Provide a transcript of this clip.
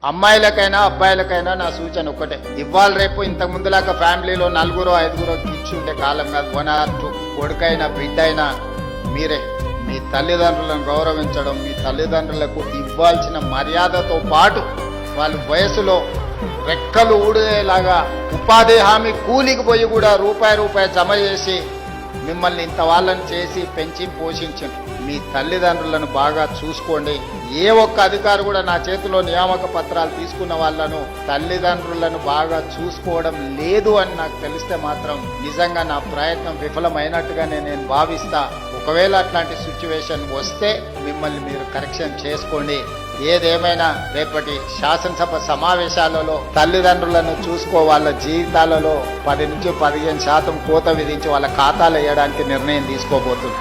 అమ్మాయిలకైనా అబ్బాయిలకైనా నా సూచన ఒకటే, ఇవాళ రేపు ఇంతకు ముందులాగా ఫ్యామిలీలో 4-5 ఇచ్చుండే కాలం కాదు. 1 or 2 కొడుకైనా బిడ్డైనా మీరే మీ తల్లిదండ్రులను గౌరవించడం, మీ తల్లిదండ్రులకు ఇవ్వాల్సిన మర్యాదతో పాటు వాళ్ళ వయసులో రెక్కలు ఊడేలాగా ఉపాధి హామీ కూలికి పోయి కూడా రూపాయి జమ చేసి మిమ్మల్ని ఇంత వాళ్ళని చేసి పెంచి పోషించండి. మీ తల్లిదండ్రులను బాగా చూసుకోండి. ఏ ఒక్క అధికారి కూడా నా చేతిలో నియామక పత్రాలు తీసుకున్న వాళ్ళను తల్లిదండ్రులను బాగా చూసుకోవడం లేదు అని నాకు తెలిస్తే మాత్రం నిజంగా నా ప్రయత్నం విఫలమైనట్టుగానే నేను భావిస్తా. ఒకవేళ అట్లాంటి సిచ్యువేషన్ వస్తే మిమ్మల్ని మీరు కరెక్షన్ చేసుకోండి. ఏదేమైనా రేపటి శాసనసభ సమావేశాలలో తల్లిదండ్రులను చూసుకో వాళ్ళ జీవితాలలో 10 నుంచి 15% కోత విధించి వాళ్ళ ఖాతాలు వేయడానికి నిర్ణయం తీసుకోబోతుంది.